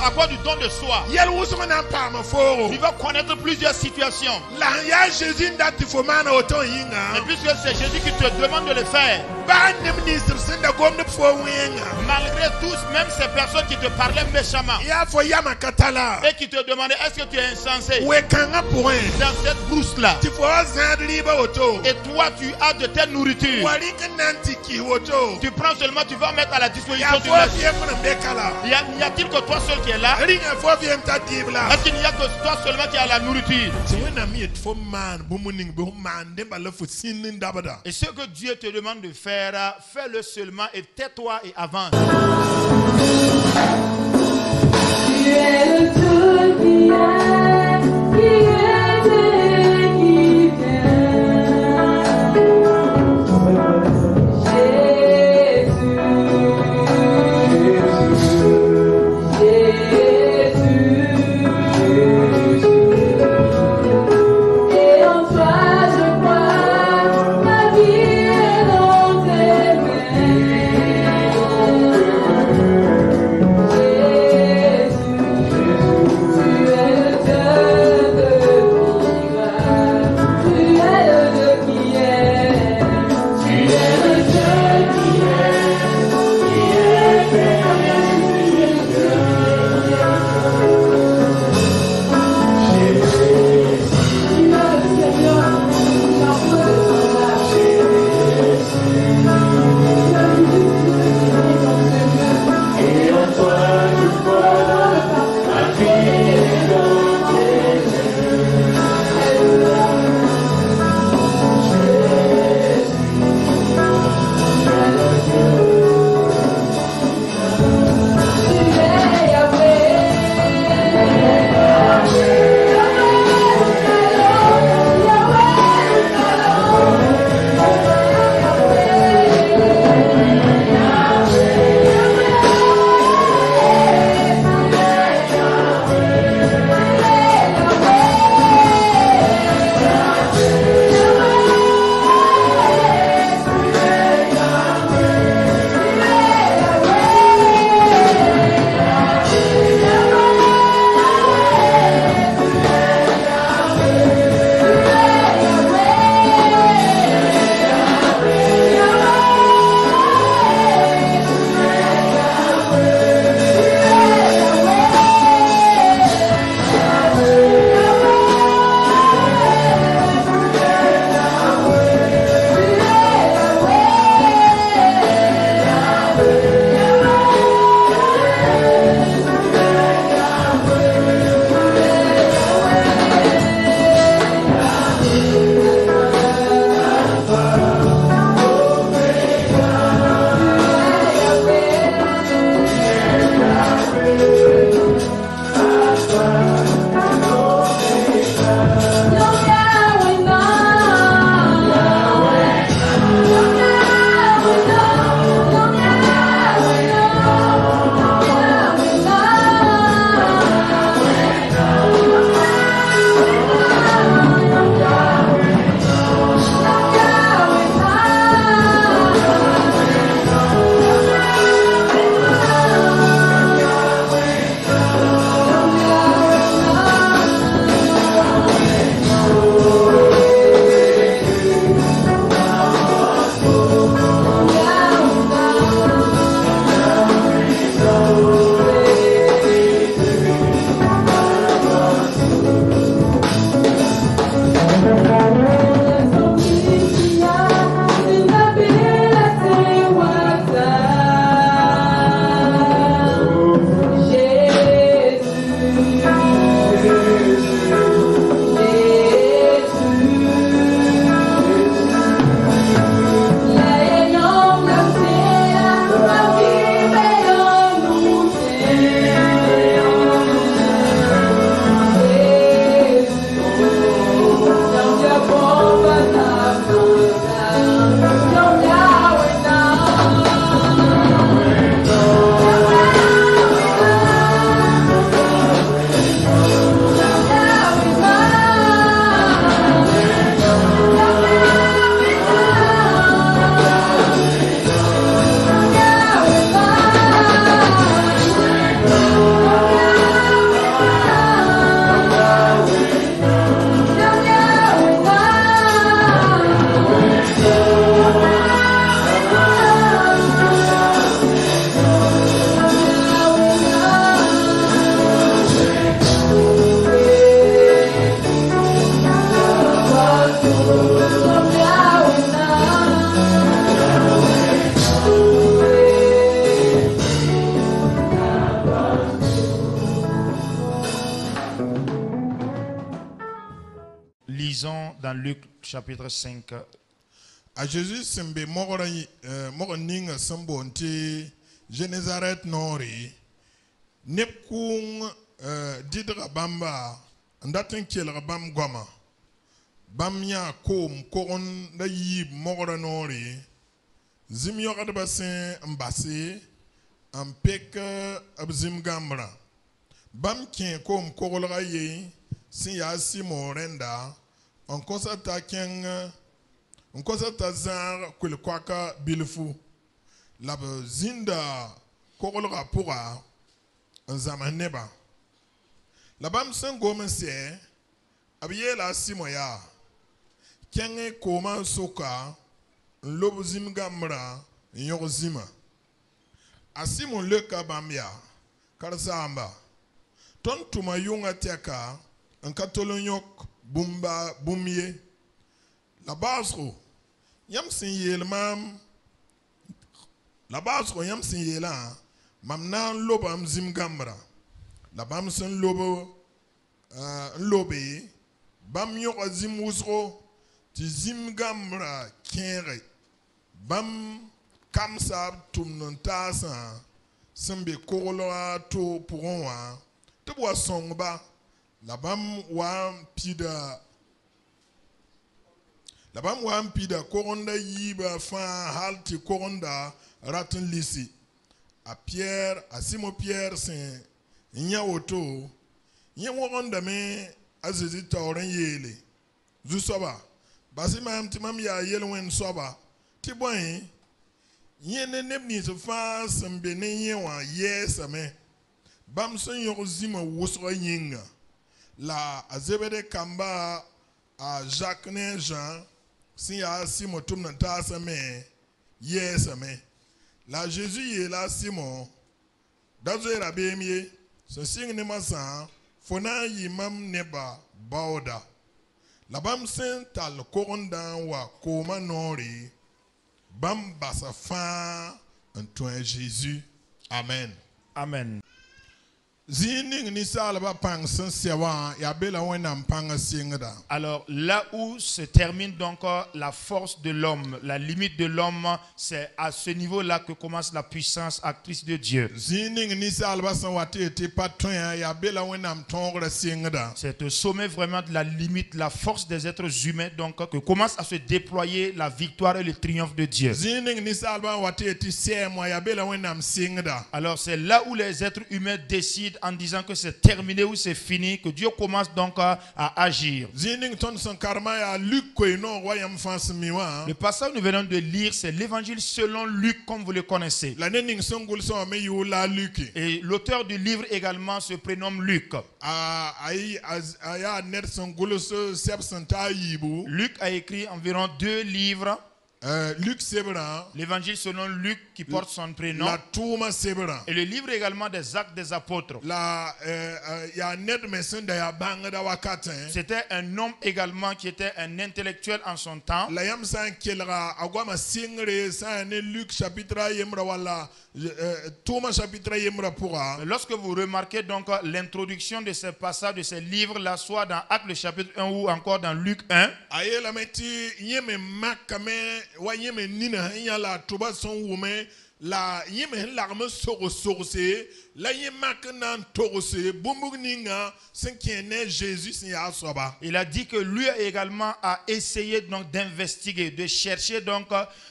à cause du don de soi. Tu vas connaître plusieurs situations. Et puisque c'est Jésus qui te demande de le faire, malgré tous, même ces personnes qui te parlaient méchamment et qui te demandaient est-ce que tu es insensé dans cette brousse-là, et toi tu as de telles nourritures, tu prends seulement, tu vas mettre à la disposition du maître. Y a-t-il que toi seul qui est là? Est-ce qu'il n'y a que toi seulement qui a la nourriture? Et ce que Dieu te demande de faire, fais-le seulement et tais-toi et avance. Tu es le Dieu qui est et qui vient. Jésus, et en toi je crois, ma vie est dans tes mains. Lisons dans Luc chapitre 5. A Jésus sembe morning sambonti Genezaret nori nepkung didra bamba ndatin kelra bam goma bam ya kom koron da yib mogora nori zim yogad basin mbasi ampek abzim gamra bam kien kom korolga ye sin ya simo renda on constate on constate zar kwel kwaka bilfu lab zinda korolga pura zamaneba labam sen gomen se abiye la simo ya kenge koma soka lob zim gamra nyor zima asimo leka bambia karsamba ton tuma yunga teka en katolonyok bumba bumye la basro yam sin yelmam la basro yam sin yela mam nan lobam zim gamra la bam sen lobo lobe bam yok zim wusro ti zim gamra kere bam kamsa tumnon tasa sembe koloa to pourwa to bo songba la bam wa pida koronda yiba fa halti koronda ratin lisi a Pierre a Simon Pierre saint nya woto nya woronda me azizi tawren yele zu soba basi mam timam ya yelwen soba ti boy yene nebni so fa sembe ne yewa yesame bam son yo zima wosro yinga la azebede kamba a Jacques ne Jean si ya Simon tumna tasame yesame la Jésus est là Simon dazo era bemie so sing ne masa fona yimam neba bauda la bam sen tal koronda wa koma nori bam basa fa en Jésus. Amen. Amen. Alors là où se termine donc la force de l'homme, la limite de l'homme, c'est à ce niveau-là que commence la puissance actrice de Dieu. C'est au sommet vraiment de la limite, la force des êtres humains, donc que commence à se déployer la victoire et le triomphe de Dieu. Alors c'est là où les êtres humains décident en disant que c'est terminé ou c'est fini, que Dieu commence donc à agir. Le passage que nous venons de lire, c'est l'évangile selon Luc, comme vous le connaissez. Et l'auteur du livre également se prénomme Luc. Luc a écrit environ 2 livres. L'évangile selon Luc qui porte son prénom. Et le livre également des Actes des Apôtres. C'était un homme également qui était un intellectuel en son temps. Lorsque vous remarquez donc l'introduction de ces passages, de ces livres-là, soit dans Actes le chapitre 1 ou encore dans Luc 1, la yeme larme sorosé la yemak nan torosé bumbugninga cinquième Jésus ni asoba. Il a dit que lui également a essayé donc d'investiguer, de chercher donc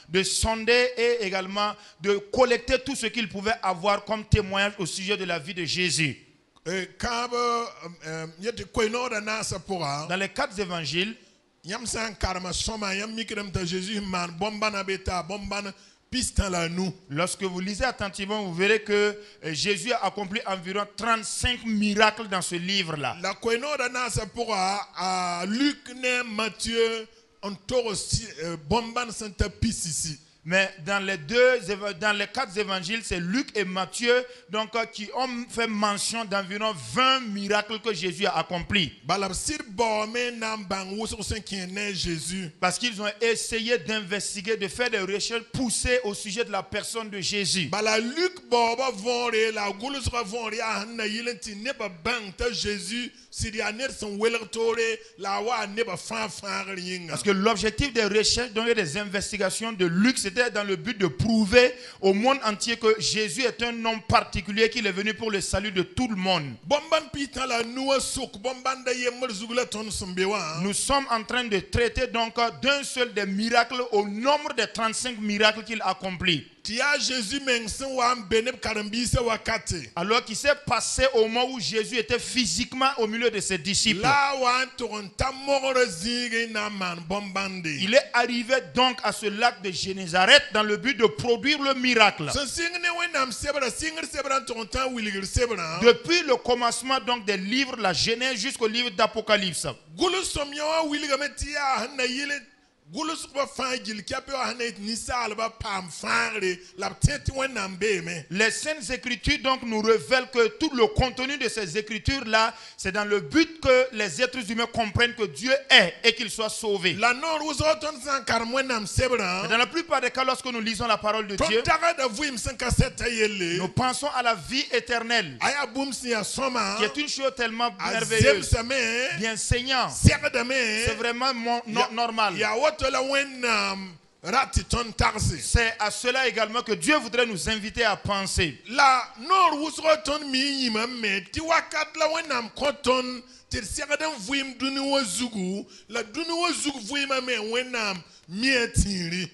de sonder et également de collecter tout ce qu'il pouvait avoir comme témoignage au sujet de la vie de Jésus. Dans les 4 évangiles, lorsque vous lisez attentivement, vous verrez que Jésus a accompli environ 35 miracles dans ce livre-là. Mais dans les 4 évangiles, c'est Luc et Matthieu donc, qui ont fait mention d'environ 20 miracles que Jésus a accomplis. Parce qu'ils ont essayé d'investiguer, de faire des recherches poussées au sujet de la personne de Jésus. Parce que l'objectif des recherches, donc des investigations de Luc, c'était dans le but de prouver au monde entier que Jésus est un homme particulier qui est venu pour le salut de tout le monde. Nous sommes en train de traiter donc d'un seul des miracles au nombre des 35 miracles qu'il accomplit. Alors qu'il s'est passé au moment où Jésus était physiquement au milieu de ses disciples. Il est arrivé donc à ce lac de Génézareth dans le but de produire le miracle. Depuis le commencement donc des livres, la Genèse jusqu'au livre d'Apocalypse. Les Saintes Écritures donc nous révèlent que tout le contenu de ces écritures là, c'est dans le but que les êtres humains comprennent que Dieu est et qu'ils soient sauvés. Mais dans la plupart des cas, lorsque nous lisons la parole de Dieu, nous pensons à la vie éternelle, qui est une chose tellement merveilleuse, bien saignant. C'est vraiment normal. C'est à cela également que Dieu voudrait nous inviter à penser.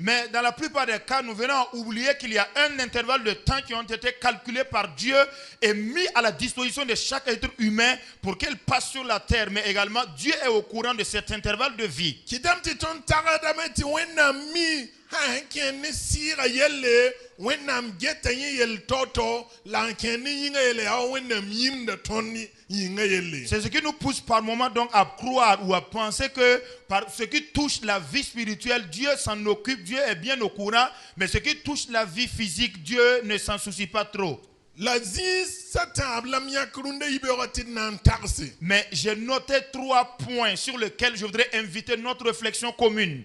Mais dans la plupart des cas, nous venons à oublier qu'il y a un intervalle de temps qui ont été calculés par Dieu et mis à la disposition de chaque être humain pour qu'il passe sur la terre. Mais également, Dieu est au courant de cet intervalle de vie. C'est ce qui nous pousse par moments donc à croire ou à penser que par ce qui touche la vie spirituelle, Dieu s'en occupe, Dieu est bien au courant, mais ce qui touche la vie physique, Dieu ne s'en soucie pas trop. Mais j'ai noté 3 points sur lesquels je voudrais inviter notre réflexion commune.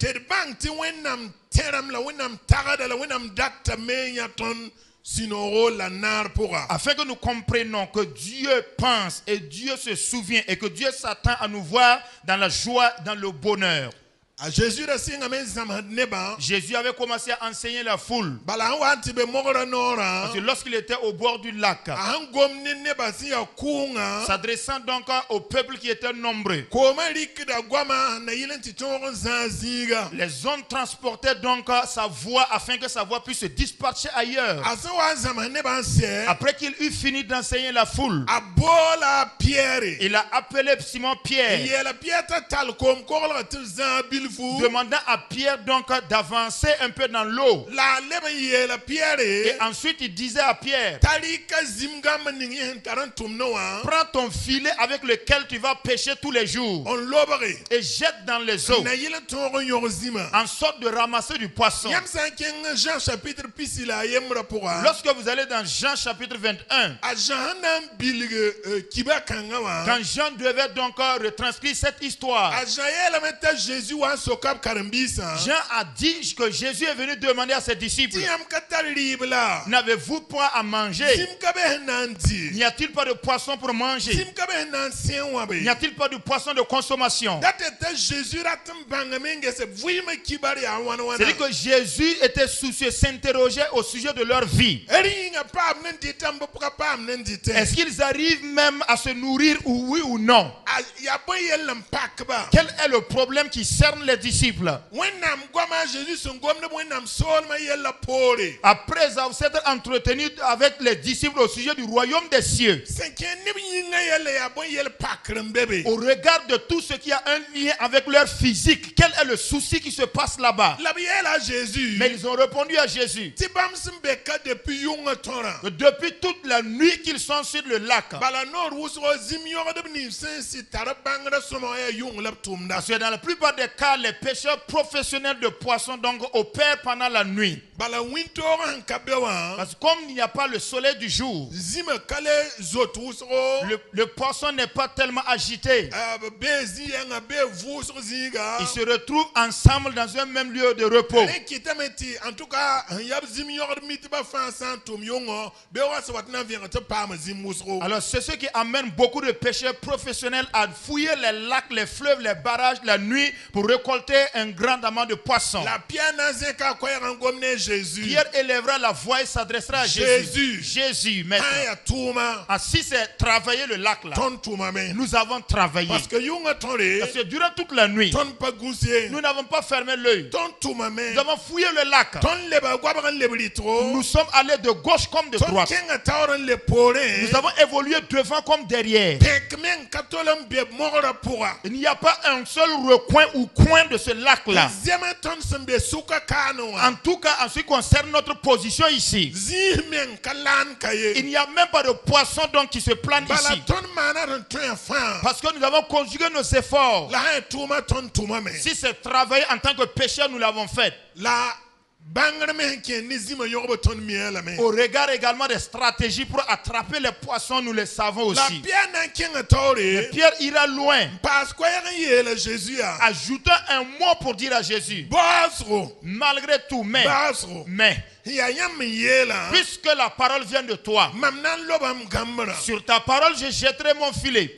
Afin que nous comprenions que Dieu pense et Dieu se souvient et que Dieu s'attend à nous voir dans la joie, dans le bonheur. Jésus avait commencé à enseigner la foule. Parce que lorsqu'il était au bord du lac, s'adressant donc au peuple qui était nombreux, les hommes transportaient donc sa voix afin que sa voix puisse se dispatcher ailleurs. Après qu'il eut fini d'enseigner la foule, il a appelé Simon Pierre, demandant à Pierre donc d'avancer un peu dans l'eau. Et ensuite il disait à Pierre, prends ton filet avec lequel tu vas pêcher tous les jours et jette dans les eaux en sorte de ramasser du poisson. Lorsque vous allez dans Jean chapitre 21, quand Jean devait donc retranscrire cette histoire, Jean a dit que Jésus est venu demander à ses disciples, n'avez-vous pas à manger? N'y a-t-il pas de poisson pour manger? N'y a-t-il pas de poisson de consommation? C'est-à-dire que Jésus était soucieux, s'interrogeait au sujet de leur vie. Est-ce qu'ils arrivent même à se nourrir, oui ou non? Quel est le problème qui cerne les disciples? Après s'être entretenu avec les disciples au sujet du royaume des cieux, au regard de tout ce qui a un lien avec leur physique, quel est le souci qui se passe là-bas? Mais ils ont répondu à Jésus que depuis toute la nuit qu'ils sont sur le lac, Parce que dans la plupart des cas, les pêcheurs professionnels de poissons donc opèrent pendant la nuit. Parce que comme il n'y a pas le soleil du jour, le poisson n'est pas tellement agité. Ils se retrouvent ensemble dans un même lieu de repos. Alors c'est ce qui amène beaucoup de pêcheurs professionnels à fouiller les lacs, les fleuves, les barrages la nuit pour récolter un grand amont de poissons. Pierre élèvera la voix et s'adressera à Jésus. Jésus, maître. Si c'est travailler le lac là, nous avons travaillé. Parce que durant toute la nuit, nous n'avons pas fermé l'œil. Nous avons fouillé le lac. Nous sommes allés de gauche comme de droite. Nous avons évolué devant comme derrière. Il n'y a pas un seul recoin ou coin de ce lac-là. En tout cas, en ce qui concerne notre position ici, il n'y a même pas de poisson donc qui se plane ici. Parce que nous avons conjugué nos efforts. Si c'est travailler en tant que pécheur, nous l'avons fait. Au regard également des stratégies pour attraper les poissons, nous le savons aussi. Mais Pierre ira loin, ajoutant un mot pour dire à Jésus, malgré tout, mais puisque la parole vient de toi, sur ta parole je jetterai mon filet.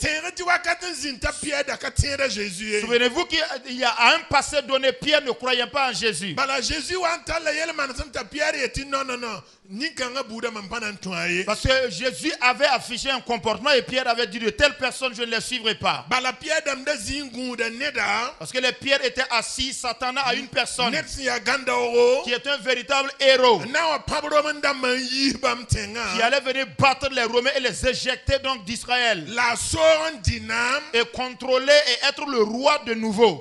Souvenez-vous qu'il y a à un passé donné, Pierre ne croyait pas en Jésus. Parce que Jésus avait affiché un comportement et Pierre avait dit de telle personne je ne les suivrai pas. Parce que les Pierre étaient assis s'attendant à une personne qui est un véritable héros, qui allait venir battre les Romains et les éjecter donc d'Israël et contrôler et être le roi de nouveau.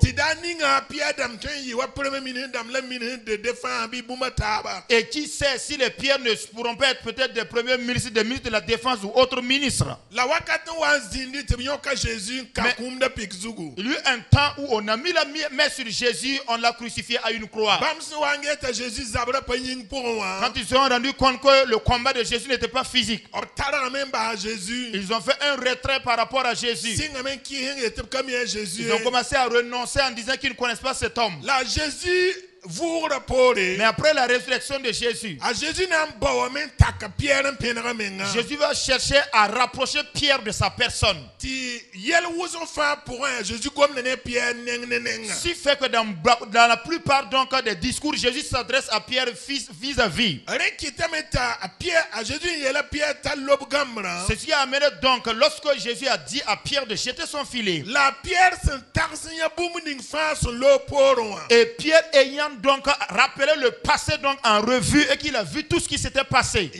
Et qui sait si les Pierre ne pourront pas être peut-être des premiers ministres, des ministres de la défense ou autres ministres. Mais il y a eu un temps où on a mis la main sur Jésus, on l'a crucifié à une croix. Quand ils se sont rendus compte que le combat de Jésus n'était pas physique, ils ont fait un retrait par rapport à Jésus. Ils ont commencé à renoncer en disant qu'ils ne connaissent pas cet homme. Mais après la résurrection de Jésus, Jésus va chercher à rapprocher Pierre de sa personne. Ce qui fait que dans la plupart donc, des discours, Jésus s'adresse à Pierre vis-à-vis. C'est ce qui a amené donc, lorsque Jésus a dit à Pierre de jeter son filet, et Pierre ayant donc rappeler le passé donc en revue et qu'il a vu tout ce qui s'était passé.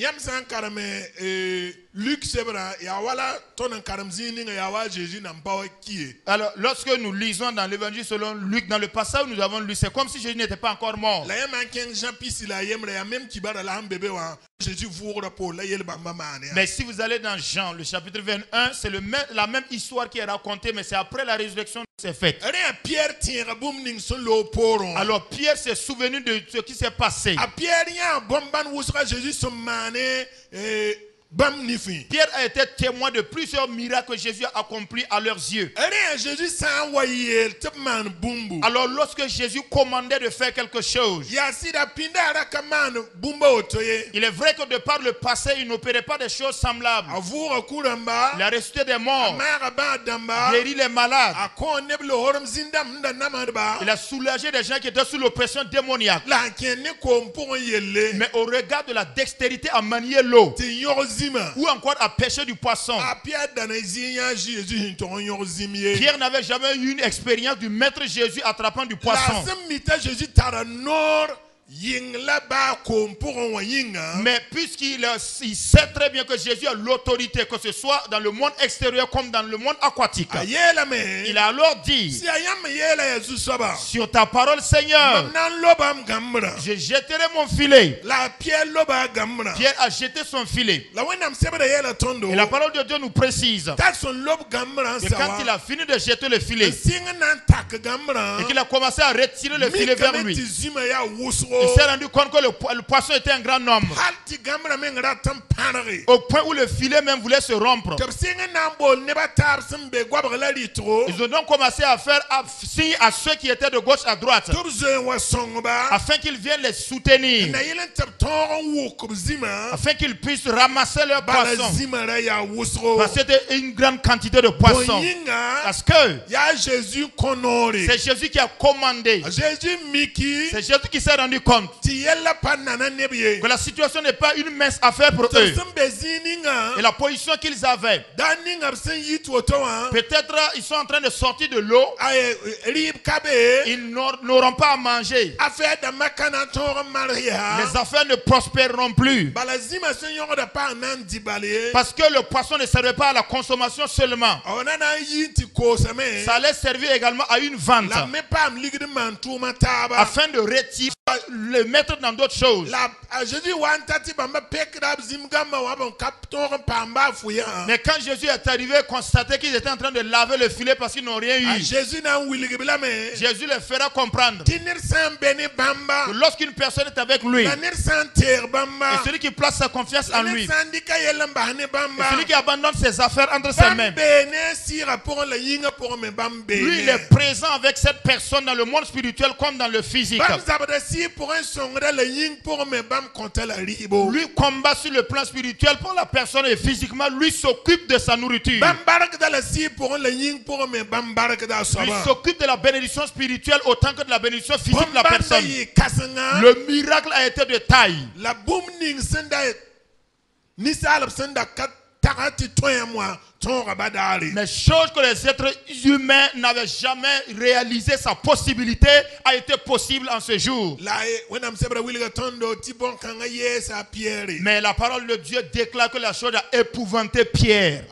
Alors lorsque nous lisons dans l'évangile selon Luc, dans le passage où nous avons lu, c'est comme si Jésus n'était pas encore mort. Mais si vous allez dans Jean, le chapitre 21, c'est la même histoire qui est racontée, mais c'est après la résurrection que c'est fait. Alors Pierre s'est souvenu de ce qui s'est passé. Pierre a été témoin de plusieurs miracles que Jésus a accomplis à leurs yeux. Alors lorsque Jésus commandait de faire quelque chose, il est vrai que de par le passé, il n'opérait pas des choses semblables. Il a ressuscité des morts, guéri les malades. Il a soulagé des gens qui étaient sous l'oppression démoniaque. Mais au regard de la dextérité à manier l'eau, ou encore à pêcher du poisson, Pierre n'avait jamais eu une expérience du maître Jésus attrapant du poisson. Mais puisqu'il sait très bien que Jésus a l'autorité, que ce soit dans le monde extérieur comme dans le monde aquatique, il a alors dit: sur ta parole, Seigneur, je jeterai mon filet. Pierre a jeté son filet. Et la parole de Dieu nous précise que quand il a fini de jeter le filet et qu'il a commencé à retirer le filet vers lui, il s'est rendu compte que le poisson était un grand nombre, au point où le filet même voulait se rompre. Ils ont donc commencé à faire signe à ceux qui étaient de gauche à droite afin qu'ils viennent les soutenir, afin qu'ils puissent ramasser leur poisson, parce que c'était une grande quantité de poissons. Parce que c'est Jésus qui a commandé. C'est Jésus qui s'est rendu compte que la situation n'est pas une mince affaire pour eux. Et la position qu'ils avaient, peut-être ils sont en train de sortir de l'eau, ils n'auront pas à manger, les affaires ne prospéreront plus, parce que le poisson ne servait pas à la consommation seulement, ça allait servir également à une vente, afin de retirer, le mettre dans d'autres choses. Mais quand Jésus est arrivé, constater qu'ils étaient en train de laver le filet parce qu'ils n'ont rien eu, Jésus les fera comprendre que lorsqu'une personne est avec lui, et celui qui place sa confiance en lui, et celui qui abandonne ses affaires entre ses mains, lui il est présent avec cette personne dans le monde spirituel comme dans le physique. Lui combat sur le plan spirituel pour la personne et physiquement lui s'occupe de sa nourriture. Lui s'occupe de la bénédiction spirituelle autant que de la bénédiction physique de la personne. Le miracle a été de taille. Mais chose que les êtres humains n'avaient jamais réalisé, sa possibilité a été possible en ce jour. Mais la parole de Dieu déclare que la chose a épouvanté Pierre.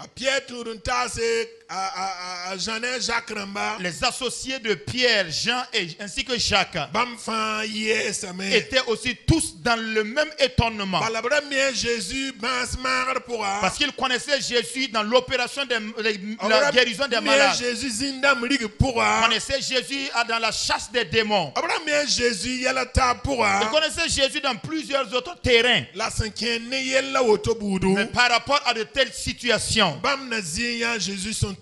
Les associés de Pierre, Jean ainsi que Jacques étaient aussi tous dans le même étonnement, parce qu'ils connaissaient Jésus dans l'opération de la guérison des malades. Ils connaissaient Jésus dans la chasse des démons. Ils connaissaient Jésus dans plusieurs autres terrains. Mais par rapport à de telles situations,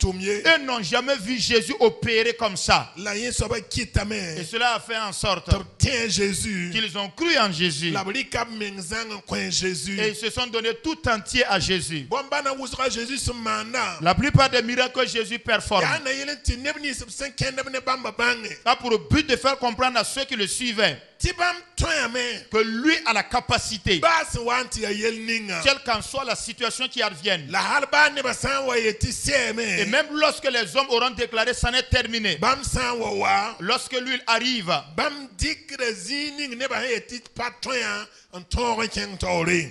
eux n'ont jamais vu Jésus opérer comme ça. Et cela a fait en sorte qu'ils ont cru en Jésus. Et ils se sont donnés tout entier à Jésus. La plupart des miracles que Jésus performe a pour but de faire comprendre à ceux qui le suivaient que lui a la capacité, quelle qu'en soit la situation qui advienne, et même lorsque les hommes auront déclaré ça n'est terminé, lorsque lui arrive,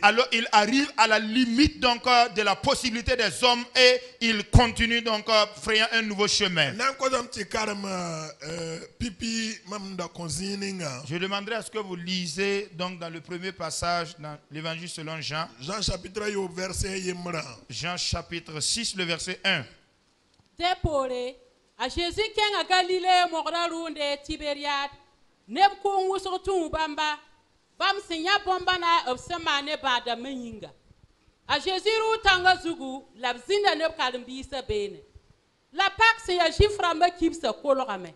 alors il arrive à la limite donc de la possibilité des hommes et il continue donc frayant un nouveau chemin. Je demanderai à ce que vous lisez donc dans le premier passage dans l'évangile selon Jean. Jean chapitre 6 le verset 1. Depore a Jésus qui a Galilée mora runde Tibériade neb ko nguso tu bamba bam sinya bomba na obsemane bada menyinga a Jésus rutanga zugu labzinda neb kalimbi sa bene la pak se ya jifra ma kibsa kolorame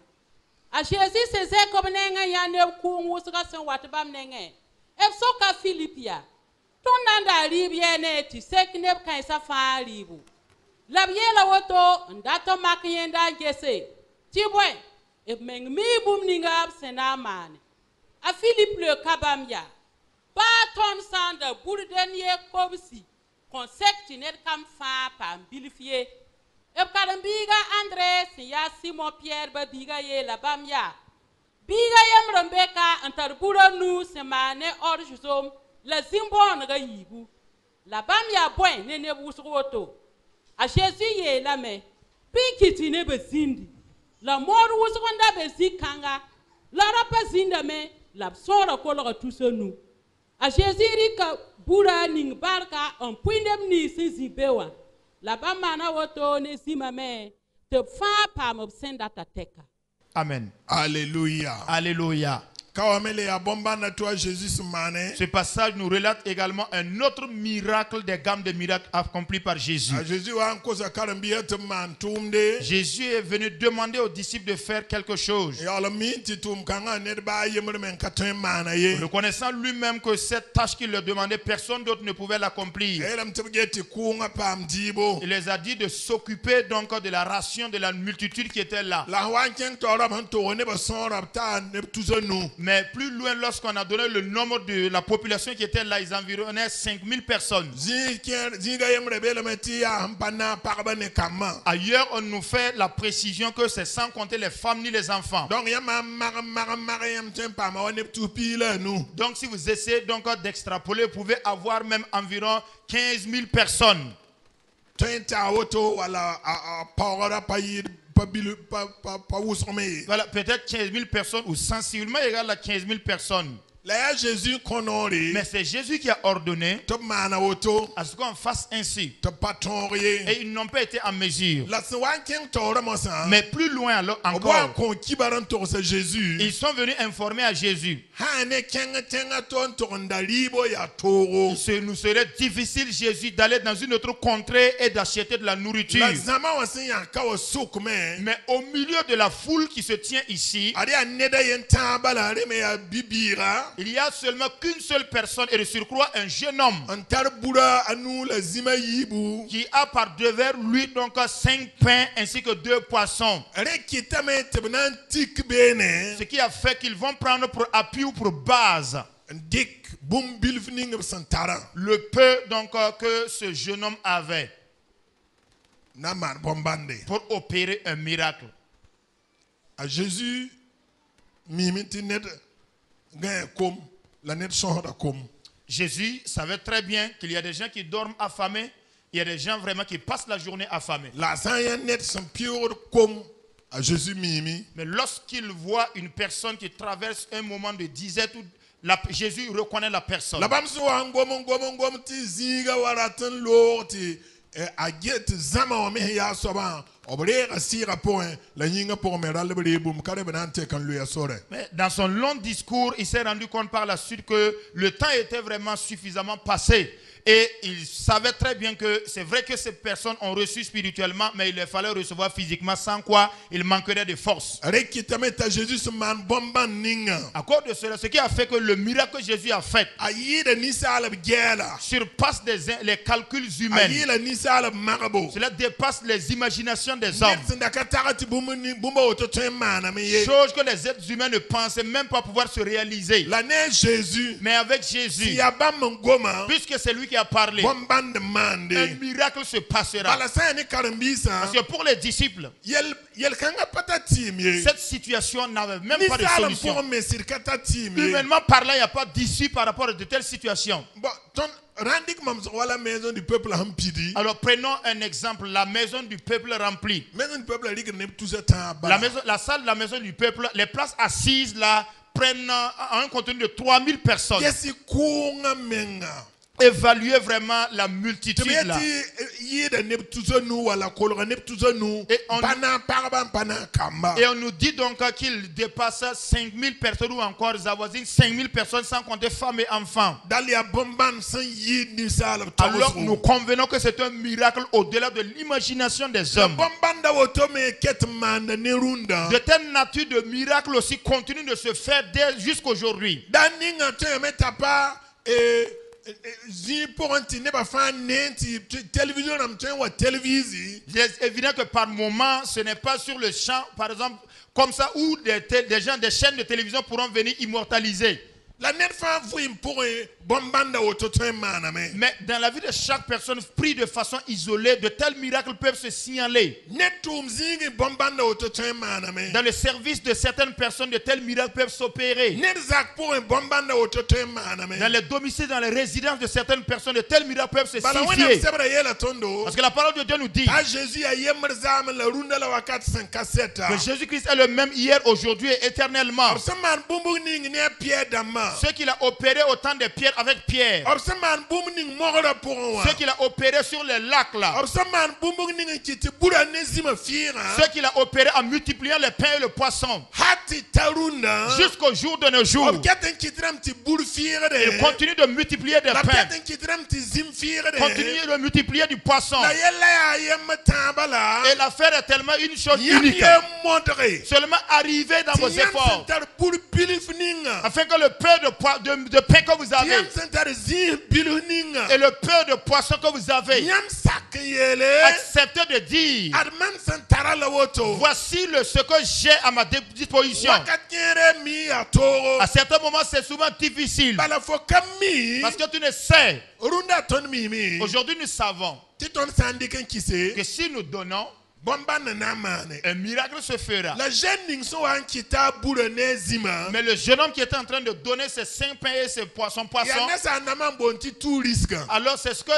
a Jésus se ze ko nenga ya neb ko nguso ka sen wat bam nenge e so ka Philipia tonanda libye ne ti sek neb kan sa fa libu la biela woto ndato makiyenda ngese tibwe e mengmi bum ninga sena mane a Philippe le kabamya ba ton sanda bourdenier kobsi concept net kam fa pa bilfie e karambiga André ya Simon Pierre babiga ye la bamya Biga yam rambeka antarbura nu semane orjuzom la zimbon ga yibu. La bam ya boy ne busroto. A Jésus ye la me. Pikiti ne bezindi. La mor wusronda bezikanga. La rapa zinda me la sora kolora tusonu. A Jésus rika bura ning barka en puindem ni sizibewa. La bam mana woto ne simame te fa pam obsenda tateka. Amen. Alléluia. Alléluia. Ce passage nous relate également un autre miracle des gammes de miracles accomplis par Jésus. Jésus est venu demander aux disciples de faire quelque chose. Reconnaissant lui-même que cette tâche qu'il leur demandait, personne d'autre ne pouvait l'accomplir. Il les a dit de s'occuper donc de la ration de la multitude qui était là. Mais plus loin, lorsqu'on a donné le nombre de la population qui était là, ils environnaient 5000 personnes. Ailleurs, on nous fait la précision que c'est sans compter les femmes ni les enfants. Donc si vous essayez donc d'extrapoler, vous pouvez avoir même environ 15 000 personnes. Voilà, peut-être 15 000 personnes ou sensiblement égal à 15 000 personnes. Mais c'est Jésus qui a ordonné à ce qu'on fasse ainsi. Et ils n'ont pas été en mesure. Mais plus loin encore, ils sont venus informer à Jésus. Il nous serait difficile, Jésus, d'aller dans une autre contrée et d'acheter de la nourriture. Mais au milieu de la foule qui se tient ici, il y a seulement qu'une seule personne et de surcroît un jeune homme qui a par devers lui donc 5 pains ainsi que 2 poissons. Ce qui a fait qu'ils vont prendre pour appui ou pour base le peu donc que ce jeune homme avait pour opérer un miracle. À Jésus, Jésus savait très bien qu'il y a des gens qui dorment affamés, il y a des gens vraiment qui passent la journée affamés. Mais lorsqu'il voit une personne qui traverse un moment de disette, Jésus reconnaît la personne. Mais dans son long discours, il s'est rendu compte par la suite que le temps était vraiment suffisamment passé. Et il savait très bien que c'est vrai que ces personnes ont reçu spirituellement, mais il leur fallait recevoir physiquement, sans quoi il manquerait de force. À cause de cela, ce qui a fait que le miracle que Jésus a fait surpasse les calculs humains. Cela dépasse les imaginations des hommes. Chose que les êtres humains ne pensaient même pas pouvoir se réaliser. Mais avec Jésus, puisque c'est lui qui a parlé, un miracle se passera. Parce que pour les disciples, cette situation n'avait même pas de solution. Humainement parlant, il n'y a pas d'issue par rapport à de telles situations. Alors prenons un exemple, la maison du peuple remplie. La salle de la maison du peuple, les places assises là prennent un contenu de 3000 personnes. Évaluer vraiment la multitude là. Et on nous dit donc qu'il dépasse 5000 personnes ou encore ils avoisinent 5000 personnes sans compter femmes et enfants. Alors nous convenons que c'est un miracle au-delà de l'imagination des hommes. De telle nature de miracle aussi continue de se faire dès jusqu'aujourd'hui. C'est évident que par moment, ce n'est pas sur le champ, par exemple, comme ça, où des chaînes de télévision pourront venir immortaliser. Mais dans la vie de chaque personne pris de façon isolée, de tels miracles peuvent se signaler. Dans le service de certaines personnes, de tels miracles peuvent s'opérer. Dans les domiciles, dans les résidences de certaines personnes, de tels miracles peuvent se signifier. Parce que la parole de Dieu nous dit que Jésus-Christ est le même hier, aujourd'hui et éternellement. Ce qu'il a opéré au temps de Pierre avec Pierre. Ce qu'il a opéré sur les lacs là. Ce qu'il a opéré en multipliant le pain et le poisson. Jusqu'au jour de nos jours. Il continue de multiplier des pains. Continue de multiplier du poisson. Et l'affaire est tellement une chose unique. Seulement arriver dans vos efforts. Afin que le peu de pain que vous avez et le peu de poisson que vous avez, acceptez de dire: voici ce que j'ai à ma disposition. À certains moments, c'est souvent difficile. Parce que tu ne sais. Aujourd'hui, nous savons que si nous donnons, un miracle se fera. Mais le jeune homme qui était en train de donner ses 5 pains et ses poissons, alors c'est ce que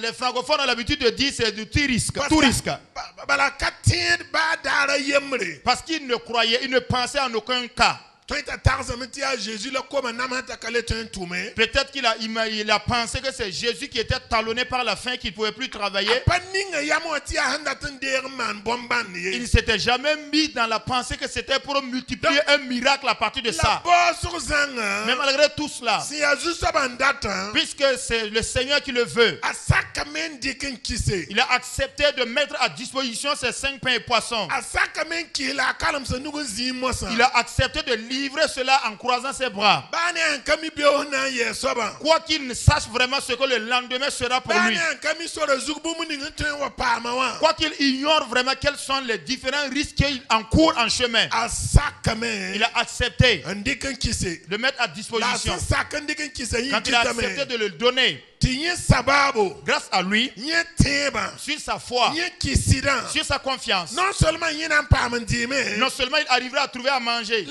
les francophones ont l'habitude de dire, c'est du tout risque. Tout risque. Parce qu'il ne croyait, il ne pensait en aucun cas. Peut-être qu'il a pensé que c'est Jésus qui était talonné par la faim, qu'il ne pouvait plus travailler. Il ne s'était jamais mis dans la pensée que c'était pour multiplier un miracle à partir de ça. Mais malgré tout cela, puisque c'est le Seigneur qui le veut, il a accepté de mettre à disposition ses 5 pains et poissons. Il a accepté de livrer cela en croisant ses bras. Quoi qu'il ne sache vraiment ce que le lendemain sera pour lui. Quoi qu'il ignore vraiment quels sont les différents risques qu'il encourt en chemin. Il a accepté de mettre à disposition. Quand il a accepté de le donner, grâce à lui, sur sa foi, sur sa confiance, non seulement il arrivera à trouver à manger,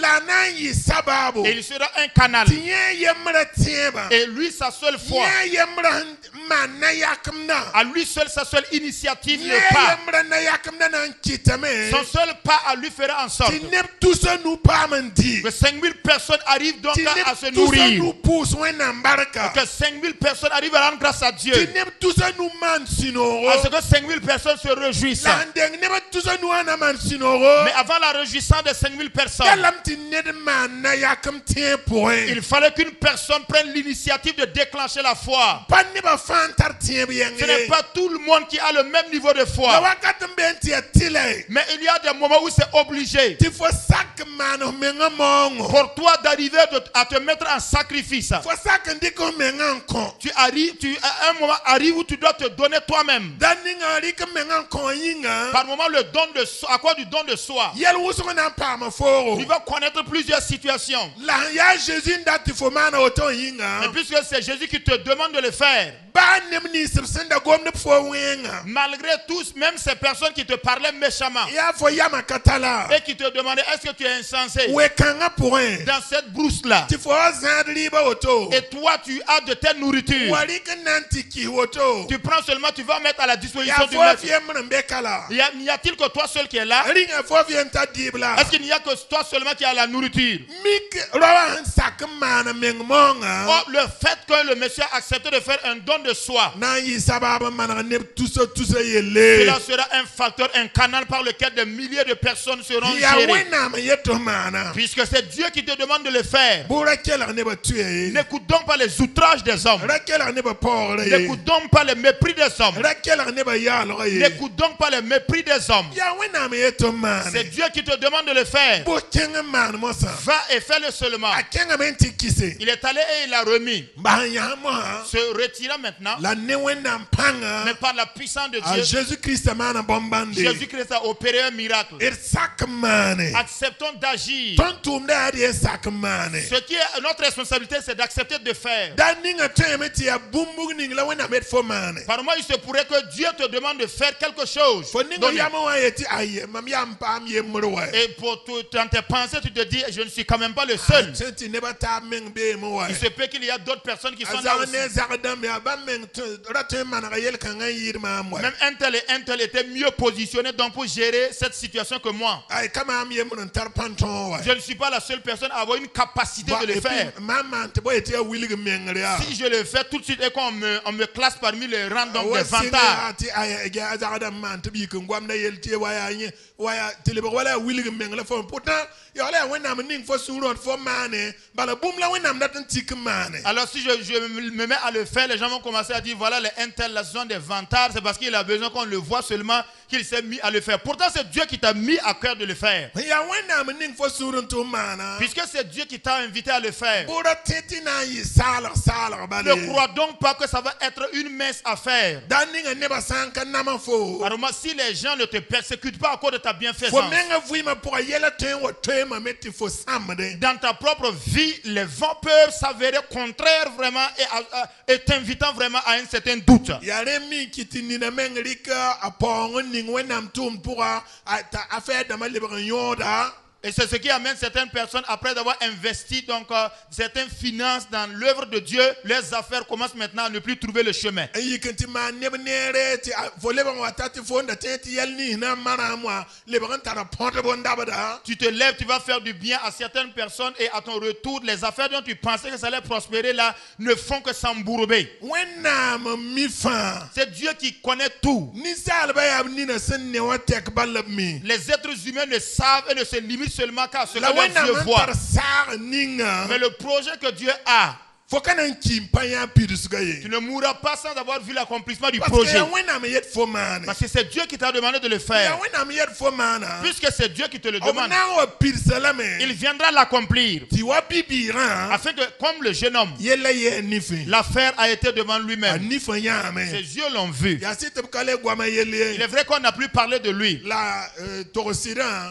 et il sera un canal. Et lui, sa seule foi, à lui seul, sa seule initiative, le pas, son seul pas à lui fera en sorte que 5000 personnes arrivent donc à se nourrir, que 5000 personnes arrivent à rendre grâce à Dieu, à ce que 5000 personnes se réjouissent. Mais avant la réjouissance de 5000 personnes, il fallait qu'une personne prenne l'initiative de déclencher la foi. Ce n'est pas tout le monde qui a le même niveau de foi. Mais il y a des moments où c'est obligé pour toi d'arriver à te mettre en sacrifice. Un moment arrive où tu dois te donner toi-même. Par moment, le don de soi, à quoi du don de soi? Tu vas connaître plusieurs situations. Et puisque c'est Jésus qui te demande de le faire, malgré tous, même ces personnes qui te parlaient méchamment et qui te demandaient: est-ce que tu es insensé dans cette brousse-là? Et toi, tu as de telles nourritures. Tu prends seulement, tu vas mettre à la disposition du maître. N'y a-t-il que toi seul qui est là? Est-ce qu'il n'y a que toi seulement qui a la nourriture? Oh, le fait que le monsieur a accepté de faire un don de soi, cela sera un facteur, un canal par lequel des milliers de personnes seront gérées. Puisque c'est Dieu qui te demande de le faire. N'écoute donc pas les outrages des hommes. N'écoute donc pas le mépris des hommes. N'écoute donc pas le mépris des hommes. C'est Dieu qui te demande de le faire. Va et fais-le seulement. Il est allé et il a remis. Se retirant maintenant. Mais par la puissance de Dieu, Jésus-Christ a opéré un miracle. Acceptons d'agir. Ce qui est notre responsabilité, c'est d'accepter de faire. Par moi, il se pourrait que Dieu te demande de faire quelque chose. Et dans tes pensées, tu te dis, je ne suis quand même pas le seul. Il se peut qu'il y a d'autres personnes qui sont là aussi. Même un tel était mieux positionné donc pour gérer cette situation que moi. Je ne suis pas la seule personne à avoir une capacité de le faire. Si je le fais tout de suite et qu'on me classe parmi les rangs donc des vantards. Alors si je me mets à le faire, les gens vont commencer à dire voilà les intellections des vantards, c'est parce qu'il a besoin qu'on le voit seulement qu'il s'est mis à le faire. Pourtant c'est Dieu qui t'a mis à cœur de le faire. Puisque c'est Dieu qui t'a invité à le faire. Ne crois donc pas que ça va être une mince affaire. Alors moi, si les gens ne te persécutent pas à cause de ta bienfaisance, dans ta propre vie, les vents peuvent s'avérer contraires vraiment et t'invitant vraiment à un certain doute. Et c'est ce qui amène certaines personnes, après avoir investi donc certaines finances dans l'œuvre de Dieu, leurs affaires commencent maintenant à ne plus trouver le chemin. Tu te lèves, tu vas faire du bien à certaines personnes et à ton retour, les affaires dont tu pensais que ça allait prospérer là ne font que s'embourber. C'est Dieu qui connaît tout. Les êtres humains ne savent et ne se limitent seulement qu'à ce que Dieu voit. Mais le projet que Dieu a, tu ne mourras pas sans avoir vu l'accomplissement du projet. Parce que c'est Dieu qui t'a demandé de le faire. Puisque c'est Dieu qui te le demande, il viendra l'accomplir. Afin que, comme le jeune homme, l'affaire a été devant lui-même. Ses yeux l'ont vu. Il est vrai qu'on n'a plus parlé de lui.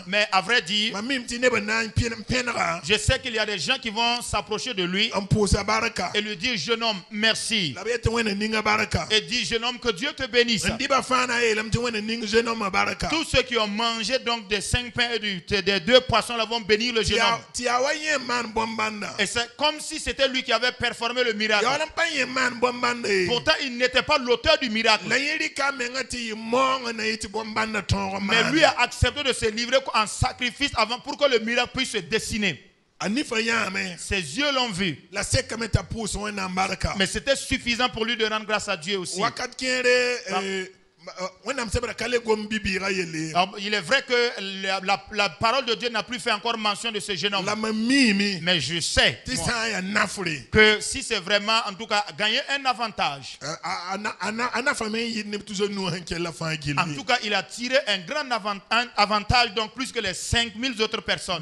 Mais à vrai dire, je sais qu'il y a des gens qui vont s'approcher de lui et lui dire jeune homme merci, et dit jeune homme que Dieu te bénisse. Tous ceux qui ont mangé donc des 5 pains et des 2 poissons là vont bénir le jeune homme. Et c'est comme si c'était lui qui avait performé le miracle. Pourtant il n'était pas l'auteur du miracle, mais lui a accepté de se livrer en sacrifice avant pour que le miracle puisse se dessiner. Ses yeux l'ont vu. Mais c'était suffisant pour lui de rendre grâce à Dieu aussi. Alors, il est vrai que la parole de Dieu n'a plus fait encore mention de ce jeune homme. Mais je sais que si c'est vraiment, en tout cas, gagner un avantage, en tout cas, il a tiré un grand avantage, donc plus que les 5000 autres personnes.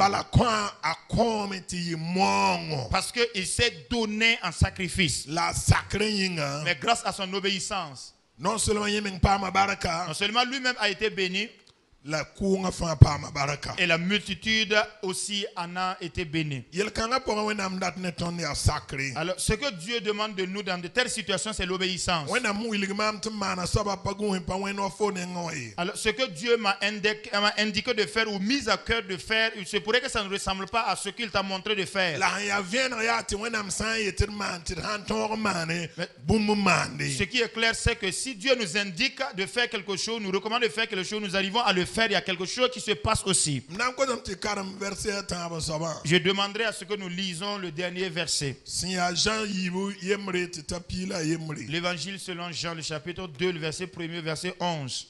Parce qu'il s'est donné en sacrifice. Mais grâce à son obéissance, non seulement lui-même a été béni, et la multitude aussi en a été bénie. Alors, ce que Dieu demande de nous dans de telles situations, c'est l'obéissance. Alors, ce que Dieu m'a indiqué de faire ou mis à cœur de faire, il se pourrait que ça ne ressemble pas à ce qu'il t'a montré de faire. Ce qui est clair, c'est que si Dieu nous indique de faire quelque chose, nous recommande de faire quelque chose, nous arrivons à le faire. Il y a quelque chose qui se passe aussi. Je demanderai à ce que nous lisons le dernier verset. L'évangile selon Jean, le chapitre 2, le verset 1er, verset 11.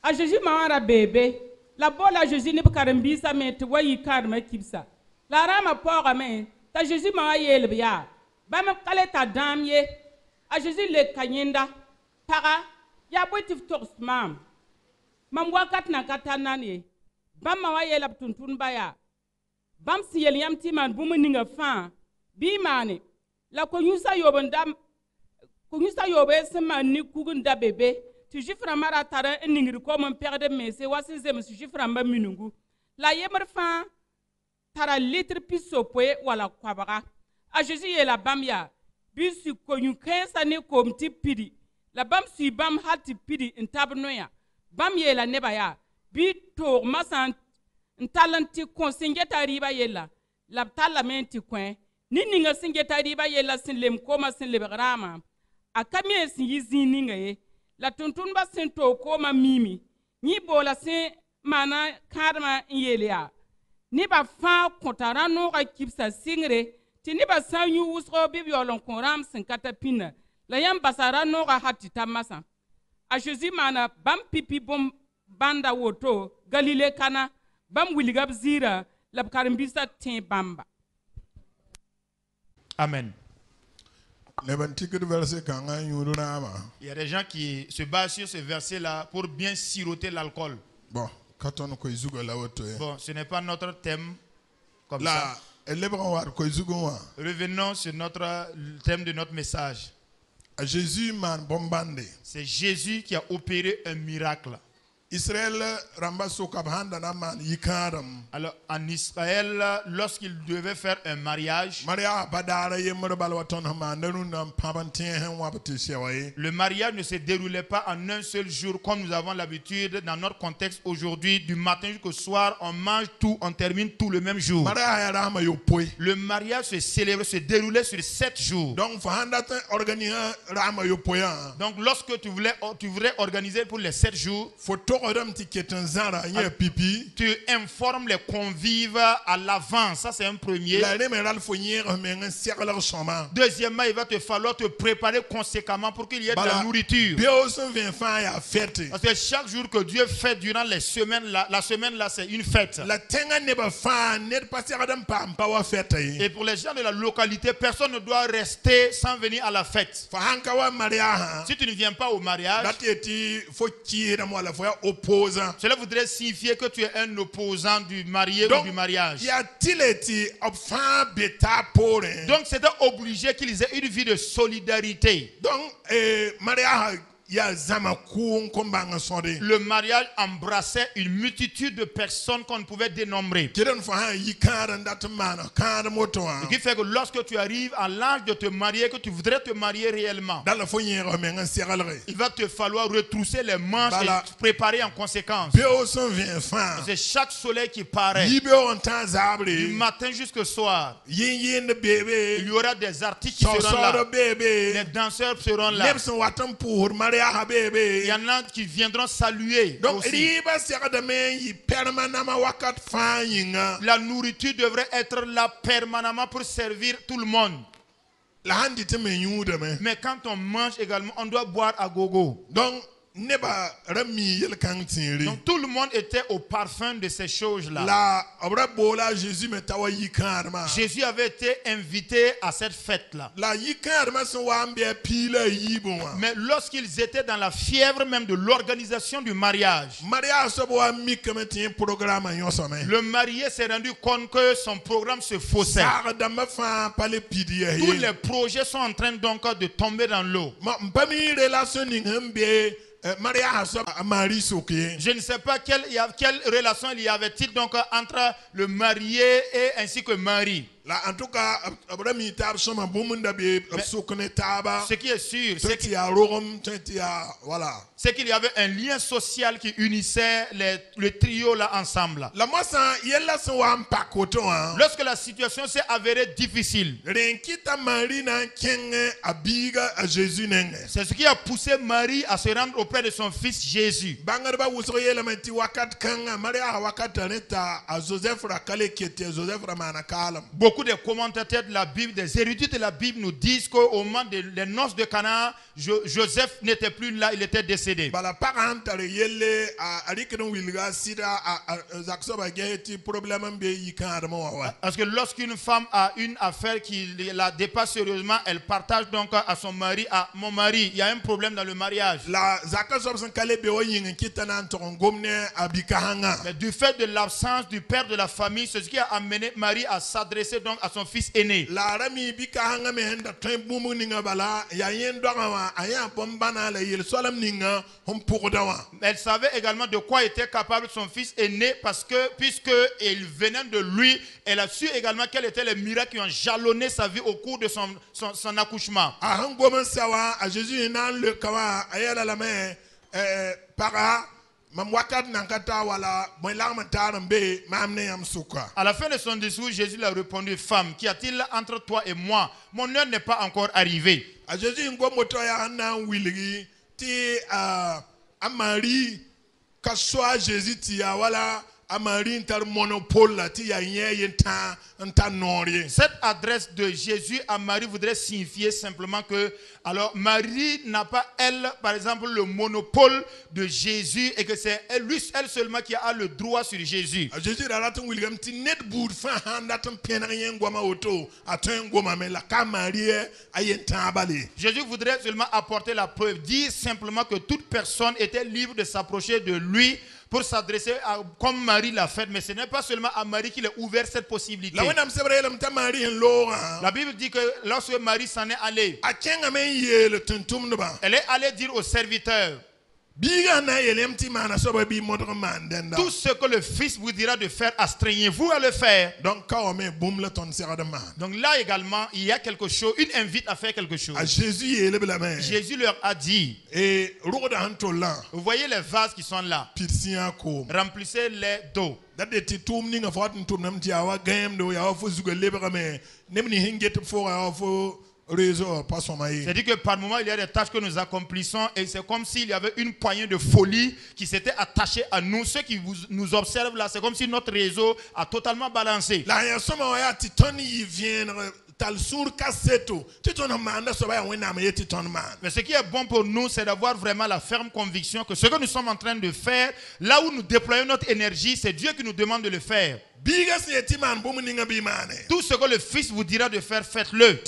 A Jésus m'a bébé. La bola Jésus ne peut pas me mettre. La rama pora me, ta Jésus m'a yel bia. Bam kale ta dame ye. A Jésus le kanyenda. Para, ya boitif tours mam. Mam wakat na katanani. Bam ma yel ab tuntun baya. Bam si yel yam timan bumuninga fan. Bi mani. La konyusa yobandam. Konyusa yobe sema ni kugunda bebe. Tu jifra mara tara ningri ko mon père de messe wasi zem su jifra mba minungu. La yemer fan. Tara litre pisopoe wala kwabaga. A Jésus ye la bam ya. Bisu konyu kensa ne komti pidi. La bam si bam hati pidi intabnoya. Bam ye la neba ya. Bi tour masan ntalanti konsingeta riba ye la. La talamenti kwen. Ni ninga singeta riba ye la sin lem koma sin lebrama. A kamye sin yizi ninga ye. La tuntunba sin to koma mimi. Ni bola sin mana karma yele ya. Ni ba fa kontara no ka kipsa singre ti ni ba sanyu usro bi violon koram sin katapina la yam basara no ka hatita masa a Jésus mana bam pipi bom banda woto Galile kana bam wiligab zira la karimbisa tin bamba. Amen. Il y a des gens qui se basent sur ce verset là pour bien siroter l'alcool. Bon, ce n'est pas notre thème comme ça. Revenons sur notre thème de notre message. C'est Jésus qui a opéré un miracle. Alors en Israël, lorsqu'il devait faire un mariage, le mariage ne se déroulait pas en un seul jour comme nous avons l'habitude dans notre contexte aujourd'hui. Du matin jusqu'au soir, on mange tout, on termine tout le même jour. Le mariage se déroulait sur 7 jours. Donc lorsque tu voudrais organiser pour les 7 jours, tu informes les convives à l'avance. Ça, c'est un premier. Deuxièmement, il va te falloir te préparer conséquemment pour qu'il y ait de la nourriture. Parce que chaque jour que Dieu fait durant les semaines, la semaine là, c'est une fête. Et pour les gens de la localité, personne ne doit rester sans venir à la fête. Si tu ne viens pas au mariage, cela voudrait signifier que tu es un opposant du marié ou du mariage. Donc c'était obligé qu'ils aient une vie de solidarité. Le mariage embrassait une multitude de personnes qu'on ne pouvait dénombrer. Ce qui fait que lorsque tu arrives à l'âge de te marier, que tu voudrais te marier réellement, il va te falloir retrousser les manches et te préparer en conséquence. C'est chaque soleil qui paraît, du matin jusqu'au soir. Il y aura des artistes qui seront là, les danseurs seront là. Il y en a qui viendront saluer. Donc, aussi. La nourriture devrait être là permanemment pour servir tout le monde. Mais quand on mange également, on doit boire à gogo. Donc tout le monde était au parfum de ces choses-là. Jésus avait été invité à cette fête-là. Mais lorsqu'ils étaient dans la fièvre même de l'organisation du mariage, le marié s'est rendu compte que son programme se faussait. Tous les projets sont en train donc de tomber dans l'eau. Je ne sais pas quelle relation il y avait-il donc entre le marié et ainsi que Marie. En tout cas, ce qui est sûr, c'est qu'il y avait un lien social qui unissait le trio là ensemble. Lorsque la situation s'est avérée difficile, c'est ce qui a poussé Marie à se rendre auprès de son fils Jésus. Beaucoup Beaucoup de commentateurs de la Bible, des érudits de la Bible nous disent qu'au moment des noces de Cana, Joseph n'était plus là, il était décédé. Parce que lorsqu'une femme a une affaire qui la dépasse sérieusement, elle partage donc à son mari, à mon mari, il y a un problème dans le mariage. Mais du fait de l'absence du père de la famille, c'est ce qui a amené Marie à s'adresser donc à son fils aîné. Elle savait également de quoi était capable son fils aîné parce que puisqu'il venait de lui, elle a su également quels étaient les miracles qui ont jalonné sa vie au cours de son accouchement. À la fin de son discours, Jésus lui a répondu: Femme, qu'y a-t-il entre toi et moi? Mon heure n'est pas encore arrivée. Cette adresse de Jésus à Marie voudrait signifier simplement que alors Marie n'a pas, elle, par exemple, le monopole de Jésus et que c'est elle seulement qui a le droit sur Jésus. Jésus voudrait seulement apporter la preuve, dire simplement que toute personne était libre de s'approcher de lui pour s'adresser comme Marie l'a fait, mais ce n'est pas seulement à Marie qu'il a ouvert cette possibilité. La Bible dit que lorsque Marie s'en est allée, elle est allée dire aux serviteurs: tout ce que le Fils vous dira de faire, astreignez-vous à le faire. Donc là également, il y a quelque chose, une invite à faire quelque chose. Jésus leur a dit: vous voyez les vases qui sont là, remplissez-les d'eau. C'est-à-dire que par moment il y a des tâches que nous accomplissons et c'est comme s'il y avait une poignée de folie qui s'était attachée à nous. Ceux qui nous observent là, c'est comme si notre réseau a totalement balancé. Mais ce qui est bon pour nous, c'est d'avoir vraiment la ferme conviction que ce que nous sommes en train de faire, là où nous déployons notre énergie, c'est Dieu qui nous demande de le faire. Tout ce que le Fils vous dira de faire, faites-le.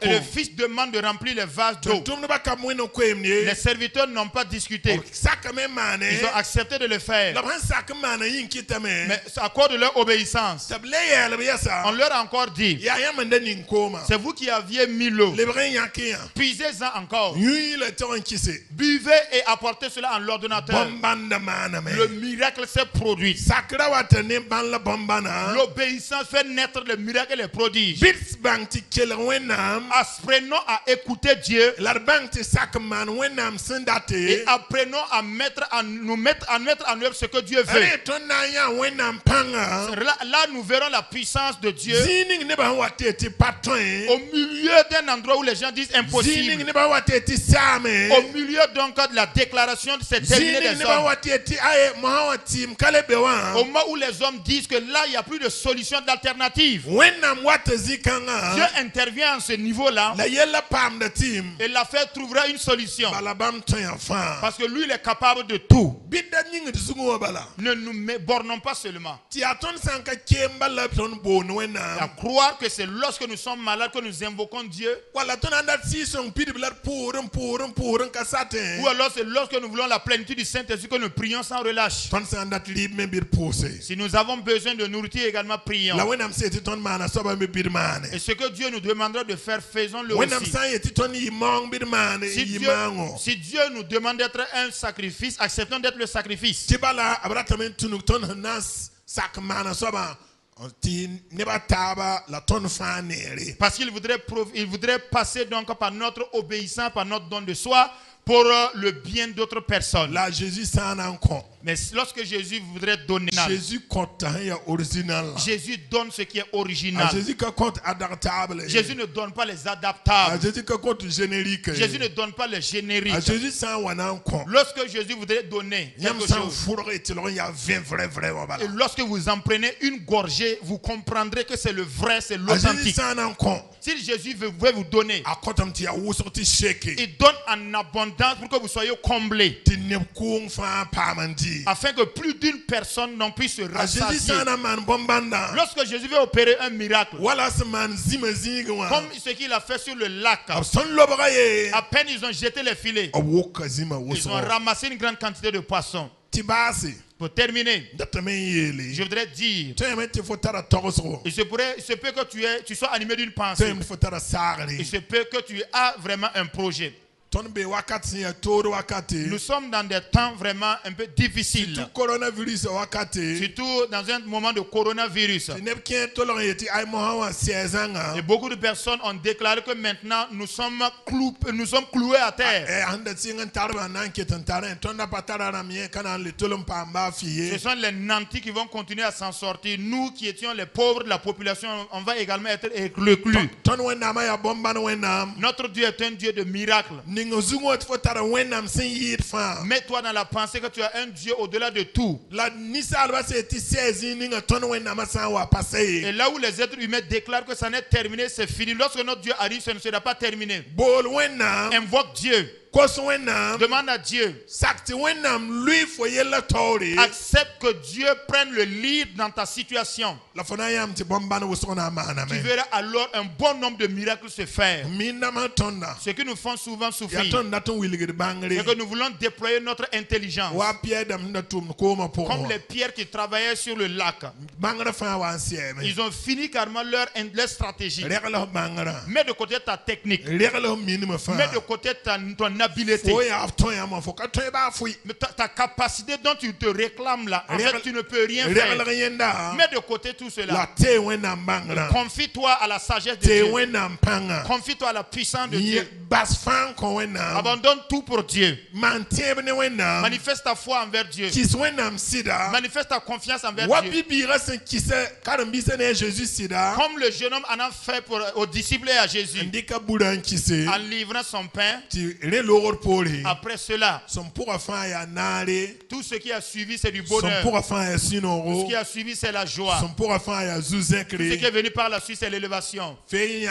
Et le Fils demande de remplir les vases d'eau. Les serviteurs n'ont pas discuté. Ils ont accepté de le faire. Mais à cause de leur obéissance, on leur a encore dit: c'est vous qui aviez mis l'eau. Puisez-en encore. Buvez et apportez cela en l'ordonnateur. Le miracle s'est produit. L'obéissance fait naître le miracle et les prodiges. Apprenons à écouter Dieu et apprenons à mettre en œuvre ce que Dieu veut. Là nous verrons la puissance de Dieu au milieu d'un endroit où les gens disent impossible, au milieu donc de la déclaration de cette terminée des hommes, au moment où les hommes disent que là il n'y a plus de solution d'alternative. Dieu intervient à ce niveau-là et l'affaire trouvera une solution parce que lui il est capable de tout. Ne nous bornons pas seulement à croire que c'est lorsque nous sommes malades que nous invoquons Dieu, ou alors c'est lorsque nous voulons la plénitude du Saint-Esprit que nous prions sans relâche. Si nous avons besoin de nourriture également, prions. Et ce que Dieu nous demandera de faire, faisons-le aussi. Si Dieu nous demande d'être un sacrifice, acceptons d'être le sacrifice. Parce qu'il voudrait passer donc par notre obéissance, par notre don de soi, pour le bien d'autres personnes. Là, Jésus s'en en compte. Mais lorsque Jésus voudrait donner, Jésus compte original. Jésus donne ce qui est original. Jésus compte adaptable. Jésus ne donne pas les adaptables. Jésus compte générique. Jésus ne donne pas les génériques. Jésus sans lorsque Jésus voudrait donner quelque chose, et lorsque vous en prenez une gorgée, vous comprendrez que c'est le vrai, c'est l'authentique. Si Jésus veut vous donner, il donne en abondance pour que vous soyez comblés, afin que plus d'une personne n'en puisse se rassasier. Lorsque Jésus veut opérer un miracle, comme ce qu'il a fait sur le lac, à peine ils ont jeté les filets, ils ont ramassé une grande quantité de poissons. Pour terminer, je voudrais dire, il se peut que tu sois animé d'une pensée. Il se peut que tu as vraiment un projet. Nous sommes dans des temps vraiment un peu difficiles. Surtout dans un moment de coronavirus. Et beaucoup de personnes ont déclaré que maintenant nous sommes cloués à terre. Ce sont les nantis qui vont continuer à s'en sortir. Nous qui étions les pauvres de la population, on va également être reclus. Notre Dieu est un Dieu de miracles. Mets-toi dans la pensée que tu as un Dieu au-delà de tout. Et là où les êtres humains déclarent que ça n'est terminé, c'est fini. Lorsque notre Dieu arrive, ça ne sera pas terminé. Invoque Dieu. Demande à Dieu. Accepte que Dieu prenne le lead dans ta situation. Tu verras alors un bon nombre de miracles se faire. Ce que nous font souvent souffrir, c'est que nous voulons déployer notre intelligence. Comme les pierres qui travaillaient sur le lac. Ils ont fini carrément leur stratégie. Mets de côté ta technique. Mets de côté ton habileté. Ta capacité dont tu te réclames là, en fait, tu ne peux rien faire. Mets de côté tout cela. Confie-toi à la sagesse de Dieu. Confie-toi à la puissance de Dieu. Abandonne tout pour Dieu. Manifeste ta foi envers Dieu. Manifeste ta confiance envers Dieu. Comme le jeune homme en a fait aux disciples et à Jésus. En livrant son pain. Après cela, tout ce qui a suivi, c'est du bonheur. Tout ce qui a suivi, c'est la joie. Tout ce qui est venu par la suite, c'est l'élévation. Fais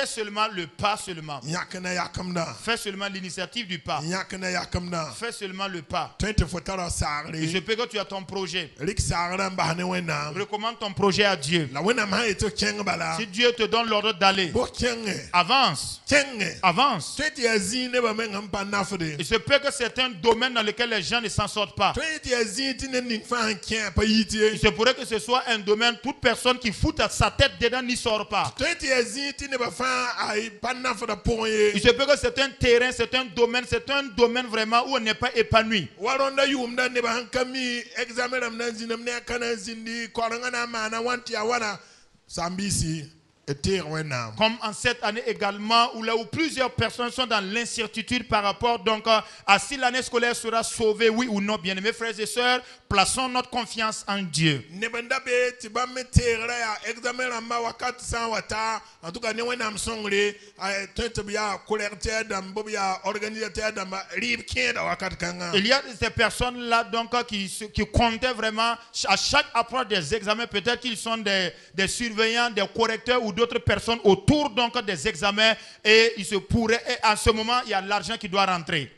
seulement le pas seulement. Fais seulement l'initiative du pas. Fais seulement le pas. Et je peux que tu as ton projet. Recommande ton projet à Dieu. Si Dieu te donne l'ordre d'aller, avance. Avance. Il se peut que c'est un domaine dans lequel les gens ne s'en sortent pas. Il se pourrait que ce soit un domaine, toute personne qui fout sa tête dedans n'y sort pas. Il se peut que c'est un terrain, c'est un domaine vraiment où on n'est pas épanoui. Comme en cette année également, où plusieurs personnes sont dans l'incertitude par rapport donc à si l'année scolaire sera sauvée, oui ou non. Bien aimés frères et sœurs, plaçons notre confiance en Dieu. Il y a ces personnes-là donc qui comptaient vraiment à chaque approche des examens. Peut-être qu'ils sont des surveillants, des correcteurs ou d'autres personnes autour donc des examens, et il se pourrait, et à ce moment il y a l'argent qui doit rentrer.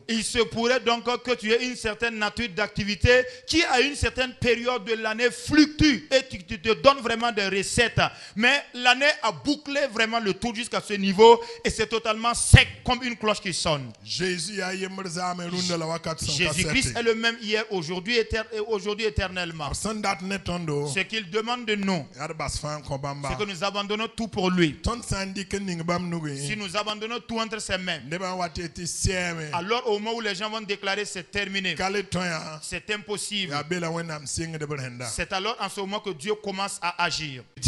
Il se pourrait donc que tu aies une certaine nature d'activité qui à une certaine période de l'année fluctue et tu te donnes vraiment des recettes, mais l'année a bouclé vraiment le tour jusqu'à ce niveau et c'est totalement sec comme une cloche qui sonne. Jésus Jésus-Christ est le même hier, aujourd'hui éternellement. Ce qu'il demande de nous, c'est que nous abandonnons tout pour lui. Si nous abandonnons tout entre ses mains, alors au moment où les gens vont déclarer c'est terminé, c'est impossible. C'est alors en ce moment que Dieu commence à agir. Et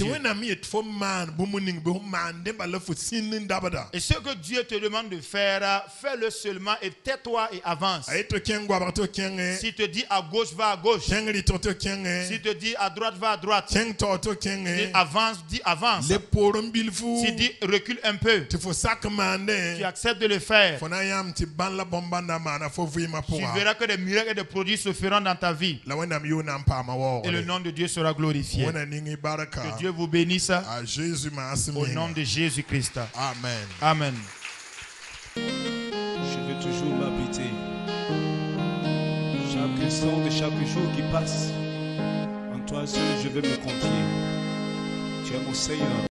ce que Dieu te demande de faire, fais-le seulement et tais-toi et avance. S'il te dit à gauche, va à gauche. S'il te dit à droite, va à droite. Dis avance. S'il dit recule un peu, tu acceptes de le faire. Tu verras que des miracles et des produits se feront dans ta vie. Et le nom de Dieu sera glorifié. Que Dieu vous bénisse au nom de Jésus-Christ. Amen. Amen. Je veux toujours m'habiter. Chaque instant de chaque jour qui passe, en toi seul je veux me confier. Tu es mon Seigneur.